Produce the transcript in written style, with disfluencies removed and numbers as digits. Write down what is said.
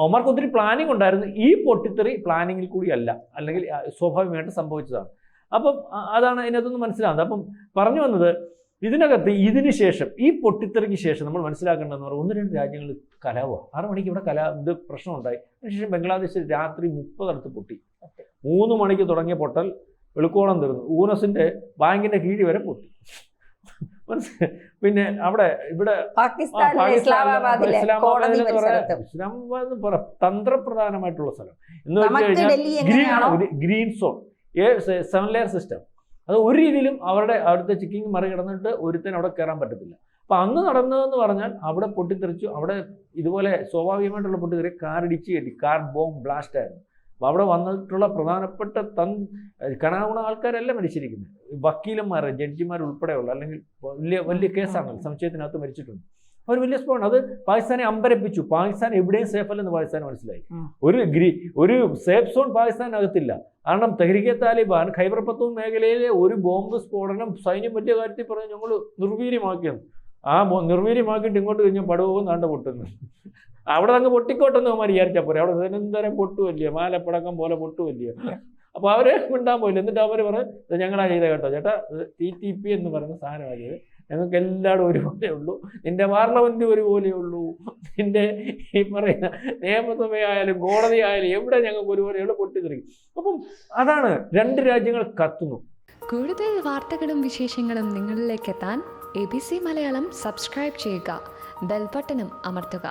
അവന്മാർക്ക് ഒത്തിരി പ്ലാനിങ് ഉണ്ടായിരുന്നു. ഈ പൊട്ടിത്തെറി പ്ലാനിങ്ങിൽ കൂടിയല്ല, അല്ലെങ്കിൽ സ്വാഭാവികമായിട്ട് സംഭവിച്ചതാണ്. അപ്പം അതാണ് അതിനകത്തൊന്ന് മനസ്സിലാകുന്നത്. അപ്പം പറഞ്ഞു വന്നത്, ഇതിനകത്ത് ഇതിന് ശേഷം ഈ പൊട്ടിത്തെറിക്ക് ശേഷം നമ്മൾ മനസ്സിലാക്കേണ്ടതെന്ന് പറഞ്ഞാൽ 1-2 രാജ്യങ്ങൾ കലാപമാണ്. 6 മണിക്ക് ഇവിടെ ഇത് പ്രശ്നമുണ്ടായി. അതിനുശേഷം ബംഗ്ലാദേശിൽ രാത്രി 30 അടുത്ത് പൊട്ടി. 3 മണിക്ക് തുടങ്ങിയ പൊട്ടൽ വെളുക്കോളം തീർന്നു. ഊനസിന്റെ ബാങ്കിന്റെ കീഴ് വരെ പൊട്ടി. പിന്നെ അവിടെ ഇവിടെ ഇസ്ലാമാബാദ് തന്ത്രപ്രധാനമായിട്ടുള്ള സ്ഥലം എന്ന് വെച്ച് കഴിഞ്ഞാൽ ഗ്രീൻ സോൺ, 7 ലെയർ സിസ്റ്റം. അത് ഒരു രീതിയിലും അവിടുത്തെ ചെക്കിങ് മറികടന്നിട്ട് ഒരുത്തൻ അവിടെ കയറാൻ പറ്റത്തില്ല. അപ്പം അന്ന് നടന്നതെന്ന് പറഞ്ഞാൽ അവിടെ പൊട്ടിത്തെറിച്ചു. അവിടെ ഇതുപോലെ സ്വാഭാവികമായിട്ടുള്ള പൊട്ടിത്തെറി കാറിടിച്ച് കയറ്റി, കാർ ബോംബ് ബ്ലാസ്റ്റ് ആയിരുന്നു. അപ്പോൾ അവിടെ വന്നിട്ടുള്ള പ്രധാനപ്പെട്ട കണാകുണ ആൾക്കാരല്ല മരിച്ചിരിക്കുന്നത്, വക്കീലന്മാർ, ജഡ്ജിമാർ ഉൾപ്പെടെയുള്ള, അല്ലെങ്കിൽ വലിയ കേസാണ്, സംശയത്തിനകത്ത് മരിച്ചിട്ടുണ്ട്. അവർ വലിയ സ്പോൺ. അത് പാകിസ്ഥാനെ അമ്പരപ്പിച്ചു. പാകിസ്ഥാൻ എവിടെയും സേഫ് അല്ലെന്ന് പാകിസ്ഥാൻ മനസ്സിലായി. ഒരു സേഫ് സോൺ പാകിസ്ഥാനകത്തില്ല. കാരണം തെഹ്രീക്കെ താലിബാൻ ഖൈബർ പത്തൂൺ മേഖലയിലെ ഒരു ബോംബ് സ്ഫോടനം സൈന്യം വലിയ കാര്യത്തിൽ പറഞ്ഞ് ഞങ്ങൾ നിർവീര്യമാക്കിയെന്ന്. ആ നിർവീര്യമാക്കിയിട്ട് ഇങ്ങോട്ട് കഴിഞ്ഞാൽ പടവും താണ്ട പൊട്ടുന്നു. അവിടെ അങ്ങ് പൊട്ടിക്കോട്ടെന്ന് അവന്മാർ വിചാരിച്ചാൽ പോരെ. അവിടെ നിരന്തരം പൊട്ടുമല്ലയോ, മാലപ്പടക്കം പോലെ പൊട്ടുമല്ലയോ. അപ്പോൾ അവർ മിണ്ടാൻ പോയില്ല. എന്നിട്ട് അവർ പറഞ്ഞ് ഞങ്ങളാ ചെയ്ത കേട്ടോ ചേട്ടാ, TTP എന്ന് പറയുന്ന സാധനമാണ് ചെയ്ത്, ഞങ്ങൾക്ക് എല്ലാവരും ഒരുപോലെ ഉള്ളൂ, നിന്റെ പാർലമെന്റ് ഒരുപോലെ ഉള്ളൂ, നിന്റെ ഈ പറയുന്ന നിയമസഭയായാലും കോടതി ആയാലും എവിടെ ഞങ്ങൾക്ക് ഒരുപോലെയുള്ള പൊട്ടിത്തെറിക്കും. അപ്പം അതാണ് 2 രാജ്യങ്ങൾ കത്തുന്നു. കൂടുതൽ വാർത്തകളും വിശേഷങ്ങളും നിങ്ങളിലേക്ക് എത്താൻ ABC മലയാളം സബ്സ്ക്രൈബ് ചെയ്യുക, ബെൽ ബട്ടണും അമർത്തുക.